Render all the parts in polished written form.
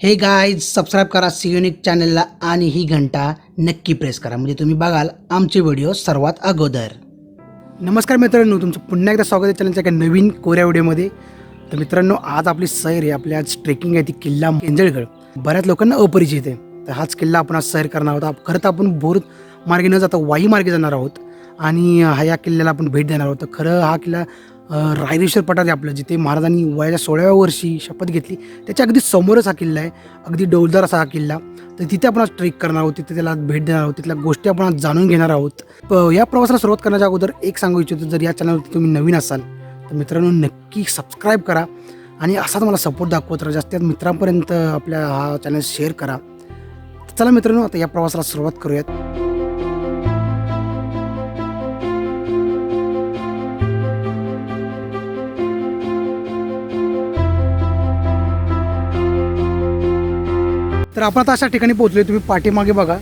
हे guys subscribe करा सियोनिक चॅनलला आणि ही घंटा नक्की प्रेस करा म्हणजे तुम्ही बघाल आमचे व्हिडिओ सर्वात अगोदर. नमस्कार मित्रांनो, तुमचं पुन्हा एकदा स्वागत आहे चॅनलच्या एका नवीन कोऱ्या व्हिडिओमध्ये. तर मित्रांनो, आज आपली सैर आहे, आपली आज ट्रेकिंग आहे ती किल्ला केंजळगड. बऱ्याच लोकांना अपरिचित आहे, तर हाच किल्ला आपण आज सैर करणार आहोत. खरं तर आपण भोर मार्गे न जाता वाई मार्गे जाणार आहोत आणि या किल्ल्याला आपण भेट देणार आहोत. तर खरं हा किल्ला रायरेश्वर पठार आहे आपलं, जिथे महाराजांनी वयाच्या 16व्या वर्षी शपथ घेतली त्याच्या अगदी समोरच हा किल्ला आहे. अगदी डौलदार असा हा किल्ला. तर तिथे आपण आज ट्रेक करणार आहोत, तिथे त्याला भेट देणार आहोत, तिथल्या गोष्टी आपण आज जाणून घेणार आहोत. या प्रवासाला सुरुवात करण्याच्या अगोदर एक सांगू इच्छितो, जर या चॅनलवरती तुम्ही नवीन असाल तर मित्रांनो नक्की सबस्क्राईब करा आणि असाच मला सपोर्ट दाखवत राहा. जास्तीत मित्रांपर्यंत आपल्या हा चॅनल शेअर करा. चला मित्रांनो, आता या प्रवासाला सुरुवात करूयात. तर आपण आता अशा ठिकाणी पोहोचलो आहे. तुम्ही पाठीमागे बघा,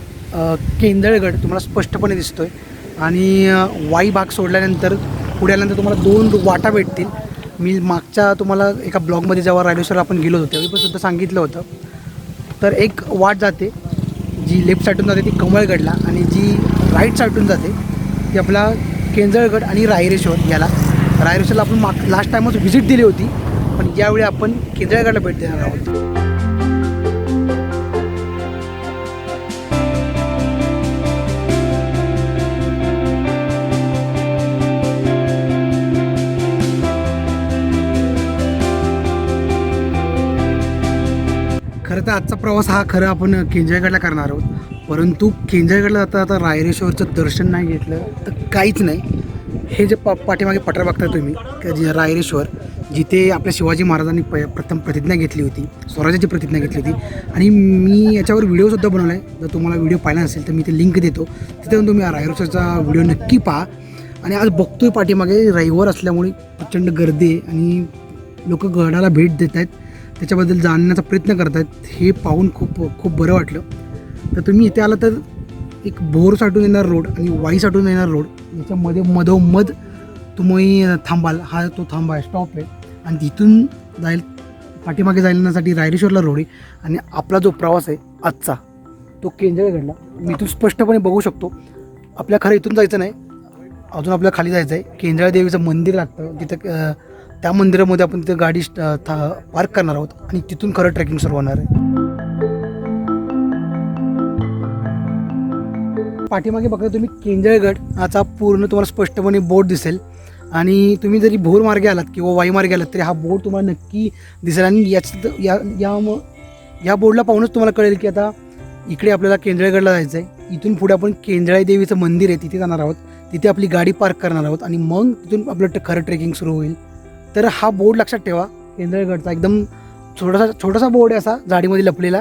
केंजळगड तुम्हाला स्पष्टपणे दिसतोय आणि वाई भाग सोडल्यानंतर पुढे आल्यानंतर तुम्हाला 2 वाटा भेटतील. मी मागच्या तुम्हाला एका ब्लॉगमध्ये जेव्हा रायरेश्वरला आपण गेलो होतो त्यावेळी पण सुद्धा सांगितलं होतं. तर एक वाट जाते जी लेफ्ट साईडून जाते ती कमळगडला आणि जी राईट साईडून जाते ती आपला केंजळगड आणि रायरेश्वर. रायरेश्वरला आपण लास्ट टाईमच व्हिजिट दिली होती, पण यावेळी आपण केंजळगडला भेट देणार आहोत. खरं तर आजचा प्रवास हा आपण केंजळगडला करणार आहोत, परंतु केंजळगडला आता रायरेश्वरचं दर्शन नाही घेतलं तर काहीच नाही. हे जे पाठीमागे पठार बघता तुम्ही, जे रायरेश्वर, जिथे आपल्या शिवाजी महाराजांनी प्रथम प्रतिज्ञा घेतली होती, स्वराज्याची प्रतिज्ञा घेतली होती. आणि मी याच्यावर व्हिडिओसुद्धा बनवला आहे. जर तुम्हाला व्हिडिओ पाहिला नसेल तर मी ते लिंक देतो, तिथे जाऊन तुम्ही रायरेश्वरचा व्हिडिओ नक्की पहा. आणि आज बघतोय पाठीमागे रविवार असल्यामुळे प्रचंड गर्दी आहे आणि लोक गडाला भेट देत आहेत, त्याच्याबद्दल जाणण्याचा प्रयत्न करत आहेत. हे पाहून खूप बरं वाटलं. तर तुम्ही इथे आला तर एक भोर साठून येणार रोड आणि वाई साठून येणार रोड, याच्यामध्ये मधोमध तुम्ही थांबाल. हा तो थांबा आहे, स्टॉप आहे. आणि तिथून पाठीमागे जाण्यासाठी रायरेश्वरला रोड आहे. आणि आपला जो प्रवास आहे आजचा तो केंजळगडला, मी इथून स्पष्टपणे बघू शकतो. आपल्या खरं इथून जायचं नाही, अजून आपल्याला खाली जायचं आहे. केंजळ देवीचं मंदिर लागतं तिथं, त्या मंदिरामध्ये आपण तिथं गाडी पार्क करणार आहोत आणि तिथून खरं ट्रेकिंग सुरू होणार आहे. पाठीमागे बघा तुम्ही केंजळगड याचा पूर्ण तुम्हाला स्पष्टपणे बोर्ड दिसेल. आणि तुम्ही जरी भोर मार्गे आलात किंवा वाई मार्गे आलात तरी हा बोर्ड तुम्हाला नक्की दिसेल. आणि या बोर्डला पाहूनच तुम्हाला कळेल की आता इकडे आपल्याला केंजळगडला जायचं आहे. इथून पुढे आपण केंजळाई देवीचं मंदिर आहे तिथे जाणार आहोत, तिथे आपली गाडी पार्क करणार आहोत आणि मग तिथून आपलं खरं ट्रेकिंग सुरू होईल. तर हा बोर्ड लक्षात ठेवा, केंजळगडचा एकदम छोटासा बोर्ड आहे असा झाडीमध्ये लपलेला.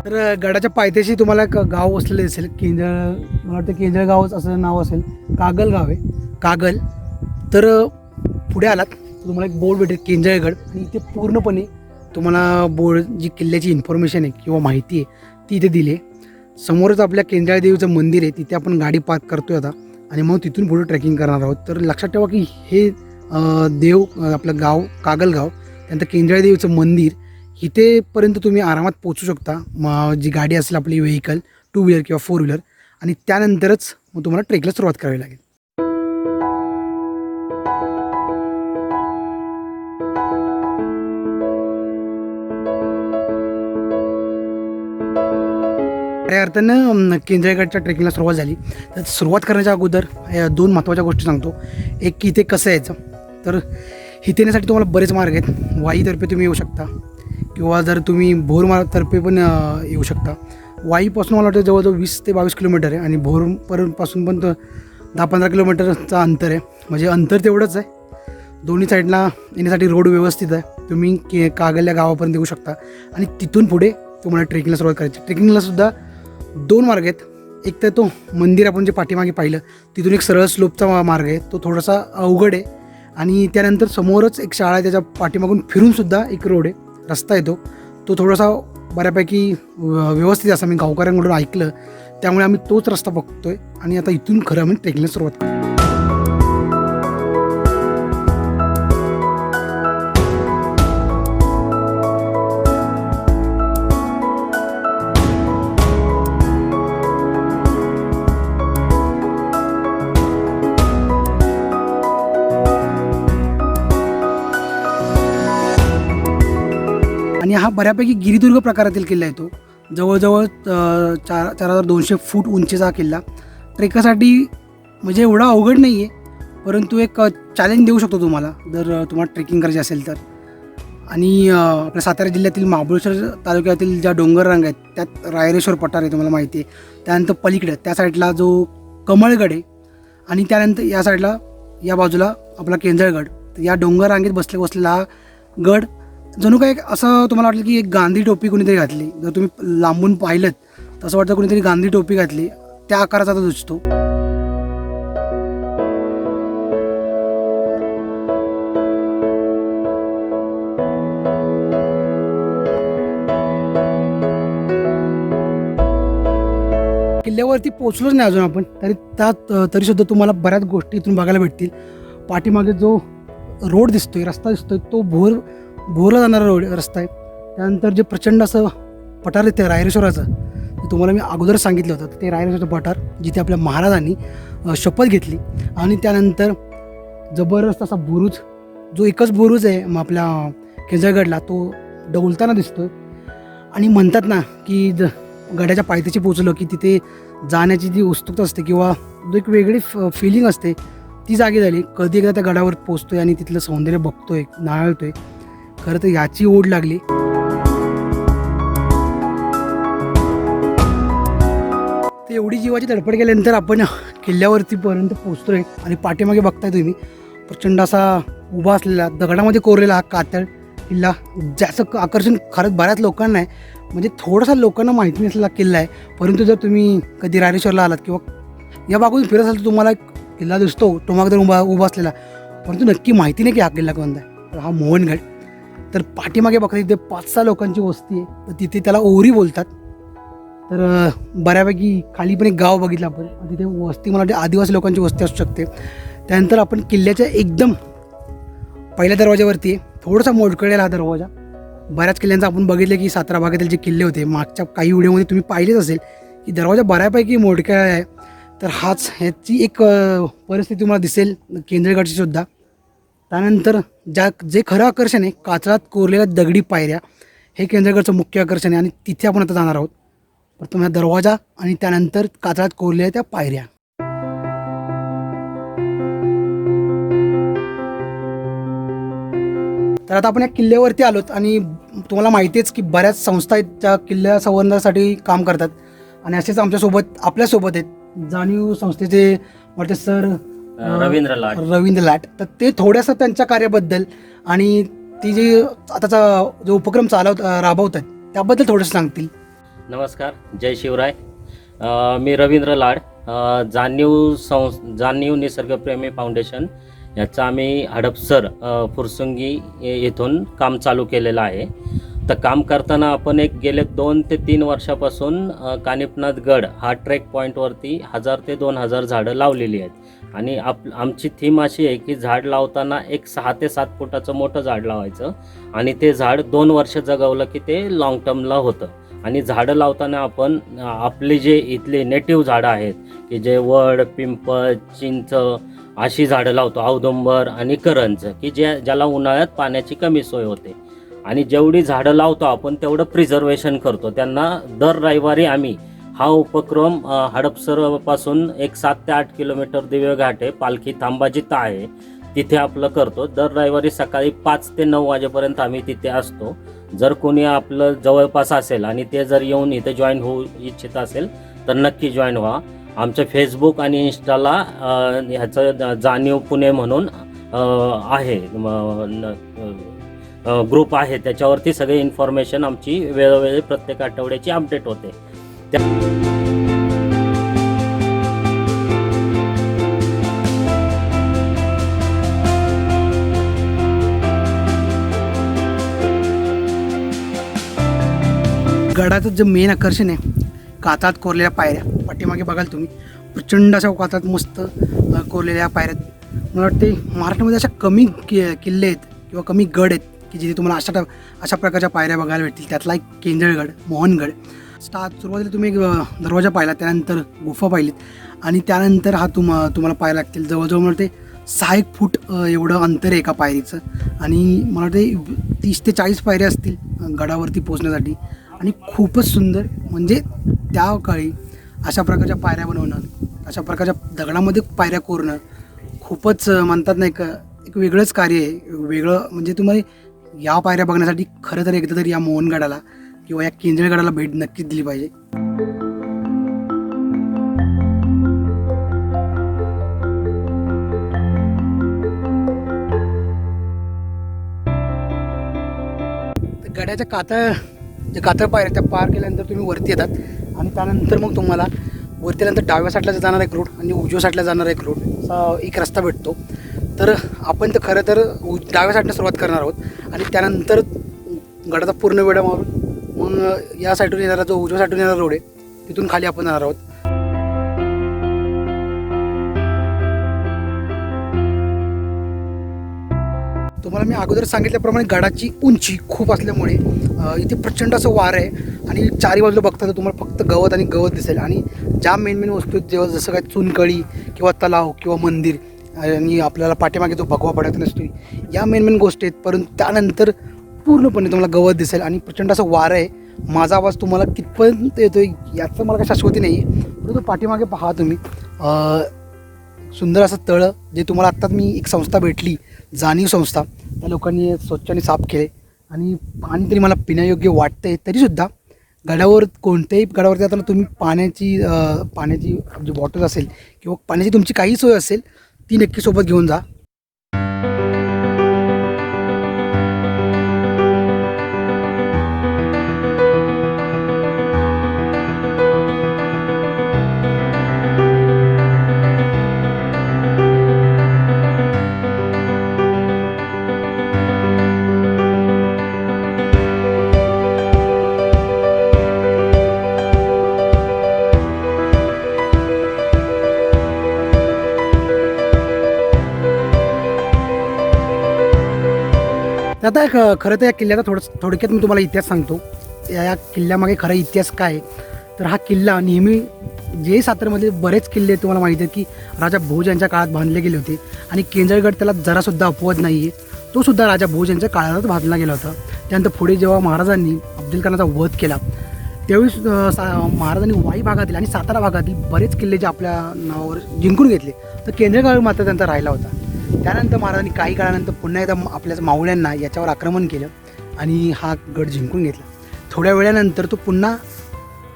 तर गडाच्या पायथ्याशी तुम्हाला एक गाव वसलेलं दिसेल, मला वाटतं केंजळ गावच असं नाव असेल. कागल गाव आहे, कागल. तर पुढे आलात तर तुम्हाला एक बोर्ड भेटेल केंजळगड आणि इथे पूर्णपणे तुम्हाला बोर्ड जी किल्ल्याची इन्फॉर्मेशन आहे किंवा माहिती आहे ती इथे दिली आहे. समोरच आपल्या केंजळ देवीचं मंदिर आहे, तिथे आपण गाडी पार्क करतोय आता आणि मग तिथून पुढे ट्रेकिंग करणार आहोत. तर लक्षात ठेवा की हे देव आपलं गाव कागल गाव, त्यानंतर केंजळ देवीचं मंदिर, इथेपर्यंत तुम्ही आरामात पोचू शकता जी गाडी असेल आपली व्हेकल, 2 व्हीलर किंवा 4 व्हीलर. आणि त्यानंतरच मग तुम्हाला ट्रेकला सुरुवात करावी लागेल. या अर्थानं केंजळगडच्या ट्रेकिंगला सुरुवात झाली. तर सुरुवात करण्याच्या अगोदर 2 महत्त्वाच्या गोष्टी सांगतो. एक की इथे कसं यायचं, तर इथे येण्यासाठी तुम्हाला बरेच मार्ग आहेत. वाईतर्फे तुम्ही येऊ शकता किंवा जर तुम्ही भोरतर्फे पण येऊ शकता. वाईपासून मला वाटतं जवळजवळ 20 ते 22 किलोमीटर आहे आणि भोरपासून पण 10-15 किलोमीटरचा अंतर आहे. म्हणजे अंतर तेवढंच आहे. दोन्ही साईडला येण्यासाठी रोड व्यवस्थित आहे. तुम्ही कागल या गावापर्यंत येऊ शकता आणि तिथून पुढे तुम्हाला ट्रेकिंगला सुरुवात करायची. ट्रेकिंगलासुद्धा 2 मार्ग आहेत. एक तर तो मंदिर आपण जे पाठीमागे पाहिलं तिथून एक सरळ स्लोपचा मार्ग आहे, तो थोडासा अवघड आहे. आणि त्यानंतर समोरच एक शाळा आहे, त्याच्या पाठीमागून फिरूनसुद्धा एक रोड आहे, रस्ता येतो, तो थोडासा बऱ्यापैकी व्यवस्थित असं मी गावकऱ्यांकडून ऐकलं त्यामुळे आम्ही तोच रस्ता बघतोय आणि आता इथून खरं आम्ही ट्रेकिंगला सुरुवात करतो. आणि हा बऱ्यापैकी गिरिदुर्ग प्रकारातील किल्ला आहे. तो जवळजवळ 4200 फूट उंचीचा हा किल्ला. ट्रेकासाठी म्हणजे एवढा अवघड नाही आहे, परंतु एक चॅलेंज देऊ शकतो तुम्हाला जर तुम्हाला ट्रेकिंग करायची असेल तर. आणि आपल्या सातारा जिल्ह्यातील महाबळेश्वर तालुक्यातील ज्या डोंगर रांग आहेत त्यात रायरेश्वर पठार आहे, तुम्हाला माहिती आहे. त्यानंतर पलीकडे त्या साईडला जो कमळगड आहे आणि त्यानंतर या साईडला या बाजूला आपला केंजळगड. तर या डोंगर रांगेत बसलेला हा गड जणू काय असं तुम्हाला वाटलं की एक गांधी टोपी कोणीतरी घातली. जर तुम्ही लांबून पाहिलं तसं वाटतं कोणीतरी गांधी टोपी घातली, त्या आकाराचा तो दिसतो. किल्ल्यावरती पोचलोच नाही अजून आपण, तरीसुद्धा तुम्हाला बऱ्याच गोष्टी इथून बघायला भेटतील. पाठीमागे जो रोड दिसतोय, रस्ता दिसतोय, तो भोरला जाणारा रस्ता आहे. त्यानंतर जे प्रचंड असं पठार आहे ते रायरेश्वराचं, ते तुम्हाला मी अगोदर सांगितलं होतं. ते रायरेश्वरचं पठार जिथे आपल्या महाराजांनी शपथ घेतली. आणि त्यानंतर जबरदस्त असा बुरुज, जो एकच बुरुज आहे मग आपल्या केंजळगडला, तो डौलताना दिसतोय. आणि म्हणतात ना की गडाच्या पायथ्याशी पोचलो की तिथे जाण्याची जी उत्सुकता असते किंवा जो एक वेगळी फिलिंग असते ती जागी झाली. कधी एकदा त्या गडावर पोचतोय आणि तिथलं सौंदर्य बघतोय, नाळतोय. खरं तर याची ओढ लागली. तर एवढी जीवाची धडपड केल्यानंतर आपण किल्ल्यावरती पर्यंत पोचतोय. आणि पाठीमागे बघताय तुम्ही प्रचंड असा उभा असलेला दगडामध्ये कोरलेला हा कातळ किल्ला, ज्याचं आकर्षण खरंच बऱ्याच लोकांना आहे. म्हणजे थोडासा लोकांना माहिती नसलेला किल्ला आहे, परंतु जर तुम्ही कधी रायरेश्वरला आलात किंवा या भागातून फिरत असाल तर तुम्हाला एक किल्ला दिसतो टोमागदर उभा असलेला, परंतु नक्की माहिती नाही की हा किल्ला कोणता आहे. तर हा मोहनगड. तर पाठीमागे बघता तिथे 5-6 लोकांची वस्ती आहे, तर तिथे त्याला ओरी बोलतात. तर बऱ्यापैकी खाली पण एक गाव बघितलं आपण, तिथे वस्ती मला वाटते आदिवासी लोकांची वस्ती असू शकते. त्यानंतर आपण किल्ल्याच्या एकदम पहिल्या दरवाजावरती आहे. थोडासा मोडकळलेला हा दरवाजा. बऱ्याच किल्ल्यांचा आपण बघितलं की सातारा भागातील जे किल्ले होते मागच्या काही व्हिडिओमध्ये तुम्ही पाहिलेच असेल की दरवाजा बऱ्यापैकी मोडकळलेला आहे. तर ह्याची एक परिस्थिती तुम्हाला दिसेल केंद्रगडची सुद्धा. त्यानंतर जे खरं आकर्षण आहे कातळात कोरलेल्या दगडी पायऱ्या, हे केंद्रगडचं मुख्य आकर्षण आहे. आणि तिथे आपण आता जाणार आहोत. प्रथम हा दरवाजा आणि त्यानंतर कातळात कोरलेल्या त्या पायऱ्या. तर आता आपण या किल्ल्यावरती आलोत आणि तुम्हाला माहिती आहेच की बऱ्याच संस्था आहेत त्या किल्ल्या संवर्धनासाठी काम करतात. आणि असेच आपल्यासोबत आहेत जाणीव संस्थेचे वाटते सर रवींद्र लाट. तर ते थोड्याशा त्यांच्या कार्याबद्दल आणि ती जी आताचा जो उपक्रम राबवतात त्याबद्दल थोडंसं सांगतील. नमस्कार, जय शिवराय. मी रवींद्र लाड. जाणीव निसर्गप्रेमी फाउंडेशन याचा आम्ही हडपसर फुरसुंगी येथून काम चालू केलेलं आहे. तर काम करताना आपण गेले 2 ते 3 वर्षापासून कानिपनाथ गड हा ट्रेक पॉईंटवरती 1000 ते 2000 झाडं लावलेली आहेत. आणि आमची थीम अशी आहे की झाड लावताना एक 6 ते 7 फुटाचं मोठं झाड लावायचं आणि ते झाड 2 वर्ष जगवलं की ते लाँग टर्मला होतं. आणि झाडं लावताना आपण आपले जे इथले नेटिव्ह झाडं आहेत की जे वड, पिंपळ, चिंच अशी झाडं लावतो, औदुंबर आणि करंज की ज्याला उन्हाळ्यात पाण्याची कमी सोय होते. आणि जेवढी झाडं लावतो आपण तेवढं प्रिझर्वेशन करतो. त्यांना दर रविवारी आम्ही हा उपक्रम हडपसरपासून एक 7 ते 8 किलोमीटर दिवेघाट आहे, पालखी थांबा जिथं आहे तिथे आपलं करतो. दर रविवारी सकाळी 5 ते 9 वाजेपर्यंत आम्ही तिथे असतो. जर कोणी आपलं जवळपास असेल आणि ते जर येऊन इथे जॉईन होऊ इच्छित असेल तर नक्की जॉईन व्हा. आमचं फेसबुक आणि इंस्टाला ह्याचं जाणीव पुणे म्हणून आहे ग्रुप आहे, त्याच्यावरती सगळे इन्फॉर्मेशन आमची वेळोवेळी प्रत्येक आठवड्याची अपडेट होते. गडाचं जे मेन आकर्षण आहे कातळात कोरलेल्या पायऱ्या. पाठीमागे बघाल तुम्ही प्रचंड अशा कातात मस्त कोरलेल्या पायऱ्यात. मला वाटते महाराष्ट्रामध्ये अशा कमी किल्ले आहेत किंवा कमी गड आहेत की जिथे तुम्हाला अशा प्रकारच्या पायऱ्या बघायला भेटतील. त्यातला एक केंजळगड, मोहनगड. सुरुवातीला तुम्ही एक दरवाजा पाहिला, त्यानंतर गुफा पाहिलीत आणि त्यानंतर हा तुम्हाला पायऱ्या लागतील. जवळजवळ मला ते 6 फूट एवढं अंतर आहे एका पायरीचं आणि मला वाटते 30 ते 40 पायऱ्या असतील गडावरती पोचण्यासाठी. आणि खूपच सुंदर, म्हणजे त्या काळी अशा प्रकारच्या पायऱ्या बनवणं, अशा प्रकारच्या दगडामध्ये पायऱ्या कोरणं खूपच म्हणतात नाही का एक वेगळंच कार्य आहे. वेगळं म्हणजे तुम्हाला या पायऱ्या बघण्यासाठी खरं तर एकदा तरी या मोहनगडाला किंवा या केंजळगडाला भेट नक्कीच दिली पाहिजे. गडाच्या कातळ पायऱ्या त्या पार केल्यानंतर तुम्ही वरती येतात आणि त्यानंतर मग तुम्हाला वरती आल्यानंतर डाव्या साईडला जाणारा एक रोड आणि उजव्या साईडला जाणारा एक रोड असा एक रस्ता भेटतो. तर आपण तर खरं तर डाव्या साईडनं सुरुवात करणार आहोत आणि त्यानंतर गडाचा पूर्ण वेढा मारून मग या साईडून येणारा जो उजव्या साईडून येणारा रोड आहे तिथून खाली आपण जाणार आहोत. तुम्हाला मी अगोदर सांगितल्याप्रमाणे गडाची उंची खूप असल्यामुळे इथे प्रचंड असं वार आहे आणि चारी बाजूला बघता तर तुम्हाला फक्त गवत आणि गवत दिसेल. आणि ज्या मेन वस्तू आहेत जेव्हा जसं काय चुनकळी किंवा तलाव किंवा मंदिर आणि आपल्याला पाठीमागे जो भगवा पडत नसतो, या मेन गोष्टी आहेत. परंतु त्यानंतर पूर्णपणे तुम्हाला गवत दिसेल आणि प्रचंड असं वार आहे. माझा आवाज तुम्हाला कितपर्यंत येतो याचं मला काही शाश्वती नाही आहे, परंतु पाठीमागे पहा तुम्ही सुंदर असं तळं जे तुम्हाला आत्ताच मी एक संस्था भेटली, जाणीव संस्था, त्या लोकांनी स्वच्छाने साफ केले आणि पाणी तरी मला पिण्यायोग्य वाटतंय. तरीसुद्धा गडावर कोणत्याही गडावरती जाताना तुम्ही पाण्याची जी बॉटल असेल किंवा पाण्याची तुमची काही सोय असेल ती नक्की सोबत घेऊन जा. आता खरं तर या किल्ल्याचा थोडक्यात मी तुम्हाला इतिहास सांगतो. या किल्ल्यामागे खरा इतिहास काय आहे तर हा किल्ला नेहमी जे सातारमध्ये बरेच किल्ले तुम्हाला माहिती आहेत की राजा भोज यांच्या काळात बांधले गेले होते आणि केंजळगड त्याला जरासुद्धा अपवाद नाही आहे. तो सुद्धा राजा भोज यांच्या काळातच बांधला गेला होता. त्यानंतर पुढे जेव्हा महाराजांनी अफजलखानाचा वध केला त्यावेळी महाराजांनी वाई भागातील आणि सातारा भागातील बरेच किल्ले जे आपल्या नावावर जिंकून घेतले, तर केंजळगड मात्र त्यांचा राहिला होता. त्यानंतर महाराजांनी काही काळानंतर पुन्हा एकदा आपल्या मावळ्यांना याच्यावर आक्रमण केलं आणि हा गड जिंकून घेतला. थोड्या वेळानंतर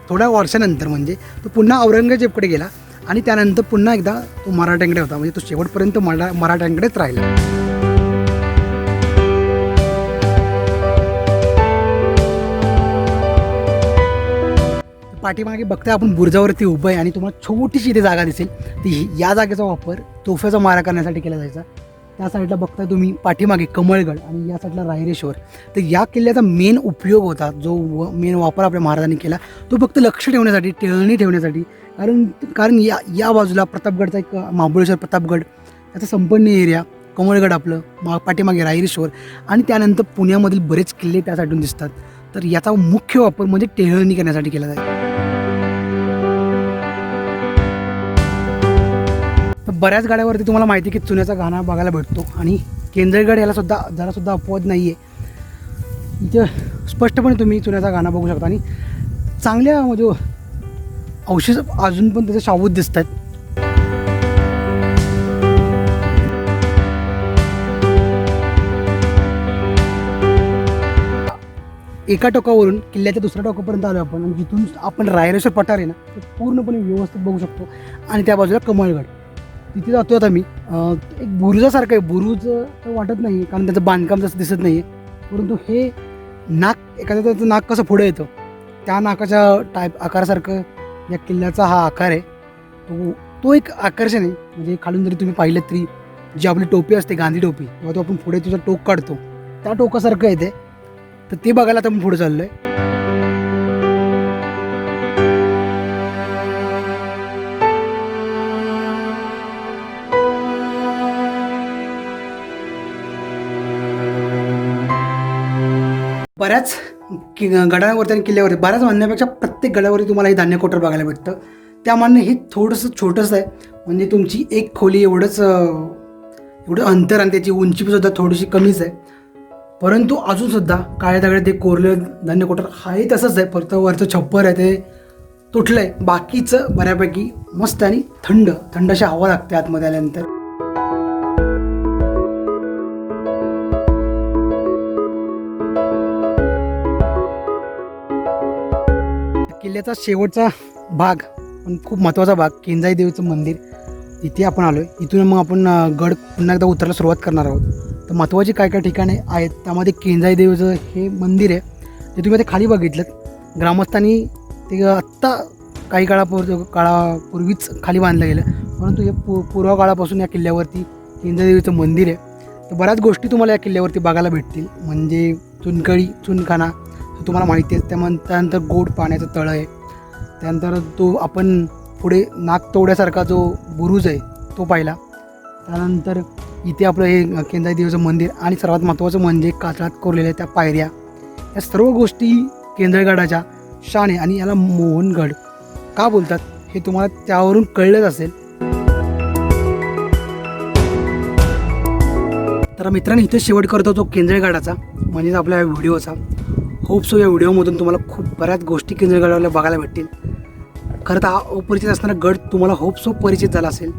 थोड्या वर्षानंतर म्हणजे तो पुन्हा औरंगजेबकडे गेला आणि त्यानंतर पुन्हा एकदा तो मराठ्यांकडे होता. म्हणजे तो शेवटपर्यंत मराठ्यांकडेच राहिला. पाठीमागे बघताय आपण बुर्जावरती उभं आहे आणि तुम्हाला छोटीशी इथे जागा दिसेल, ती या जागेचा वापर तोफ्याचा मारा करण्यासाठी केला जायचा. त्या साईडला बघताय तुम्ही पाठीमागे कमळगड आणि या साईडला रायरेश्वर. तर या किल्ल्याचा मेन उपयोग होता, जो मेन वापर आपल्या महाराजांनी केला तो फक्त लक्ष ठेवण्यासाठी, टेळणी ठेवण्यासाठी. कारण या बाजूला प्रतापगडचा एक महाबळेश्वर प्रतापगड याचा संपन्न एरिया, कमळगड आपलं, पाठीमागे रायरेश्वर आणि त्यानंतर पुण्यामधील बरेच किल्ले त्या साईडून दिसतात. तर याचा मुख्य वापर म्हणजे टेहळणी करण्यासाठी केला जातो. तर बऱ्याच गाड्यावरती तुम्हाला माहिती आहे की चुन्याचा घाणा बघायला भेटतो आणि केंजळगड याला जरासुद्धा अपवाद नाही आहे. इथे स्पष्टपणे तुम्ही चुन्याचा घाणा बघू शकता आणि चांगल्या म्हणजे अवशेष अजून पण त्याचे शाबूत दिसत आहेत. एका टोकावरून किल्ल्याच्या दुसऱ्या टोकापर्यंत आलो आपण आणि जिथून आपण रायरेश्वर पठार आहे ना ते पूर्णपणे व्यवस्थित बघू शकतो. आणि त्या बाजूला कमळगड, तिथे जातो आता मी. एक बुरुजासारखं आहे, बुरुज तर वाटत नाही कारण त्याचं बांधकाम जसं दिसत नाही आहे, परंतु हे नाक, एखाद्या त्याचं नाक कसं पुढे येतं त्या नाकाच्या आकारासारखं या किल्ल्याचा हा आकार आहे. तो एक आकर्षण आहे. म्हणजे खालून जरी तुम्ही पाहिलं तरी जी आपली टोपी असते गांधी टोपी, तेव्हा तो आपण पुढे तुझा टोक काढतो त्या टोकासारखं येते. तर ते बघायला आता आपण पुढे चाललो आहे. बऱ्याच गडावरती आणि किल्ल्यावरती बऱ्याच म्हणण्यापेक्षा प्रत्येक गडावरती तुम्हाला हे धान्य कोटर बघायला भेटतं. त्यामानाने हे थोडंसं छोटंसं आहे, म्हणजे तुमची एक खोली एवढं अंतर आणि त्याची उंचीसुद्धा थोडीशी कमीच आहे. परंतु अजूनसुद्धा काळ्या दगडात ते कोरलं धान्य कोटर हाही तसंच आहे, फक्त वरचं छप्पर आहे ते तुटलं आहे. बाकीचं बऱ्यापैकी मस्त आणि थंड अशी हवा लागते आतमध्ये आल्यानंतर. किल्ल्याचा शेवटचा भाग पण खूप महत्त्वाचा भाग किंजाई देवीचं मंदिर, इथे आपण आलो आहे. इथून मग आपण गड पुन्हा एकदा उतरायला सुरुवात करणार आहोत. तर महत्त्वाची काय काय ठिकाणे आहेत त्यामध्ये किंजाई देवीचं हे मंदिर आहे, ते तुम्ही आता खाली बघितलं. ग्रामस्थांनी ते आत्ता काही काळापूर्वीच खाली बांधलं गेलं, परंतु हे पूर्व काळापासून या किल्ल्यावरती किंजाई देवीचं मंदिर आहे. तर बऱ्याच गोष्टी तुम्हाला या किल्ल्यावरती बघायला भेटतील, म्हणजे चुनखाना तुम्हाला माहिती आहे. त्यानंतर गोड पाण्याचं तळं आहे. त्यानंतर तो आपण पुढे नागतोड्यासारखा जो बुरुज आहे तो पाहिला. त्यानंतर इथे आपलं हे किंजाई देवीचं मंदिर आणि सर्वात महत्त्वाचं म्हणजे कातळात कोरलेल्या त्या पायऱ्या, या सर्व गोष्टी केंद्रगडाच्या शान आहे. आणि याला मोहनगड का बोलतात हे तुम्हाला त्यावरून कळलंच असेल. तर मित्रांनो, इथे शेवट करतो तो केंद्रगडाचा, म्हणजेच आपल्या या व्हिडिओचा. होप सो या व्हिडिओमधून तुम्हाला खूप बऱ्याच गोष्टी केंद्रगडाला बघायला भेटतील. खरं तर हा अपरिचित असणारा गड तुम्हाला होप सो परिचित झाला असेल.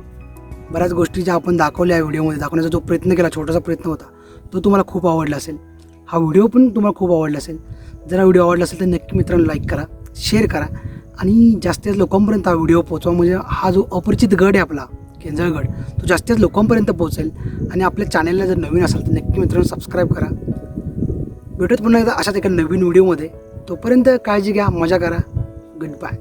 बऱ्याच गोष्टी ज्या आपण दाखवल्या या व्हिडिओमध्ये दाखवण्याचा जो प्रयत्न केला, छोटासा प्रयत्न होता, तो तुम्हाला खूप आवडला असेल. हा व्हिडिओ पण तुम्हाला खूप आवडला असेल. जर हा व्हिडिओ आवडला असेल तर नक्की मित्रांनो लाईक करा, शेअर करा आणि जास्तीत जास्त लोकांपर्यंत हा व्हिडिओ पोहोचवा. म्हणजे हा जो अपरिचित गड आहे आपला केंजळगड, तो जास्तीत जास्त लोकांपर्यंत पोहोचेल. आणि आपल्या चॅनलला जर नवीन असाल तर नक्की मित्रांनो सबस्क्राईब करा. भेटूत पुन्हा एकदा अशाच एका नवीन व्हिडिओमध्ये. तोपर्यंत काळजी घ्या, मजा करा. Good bye.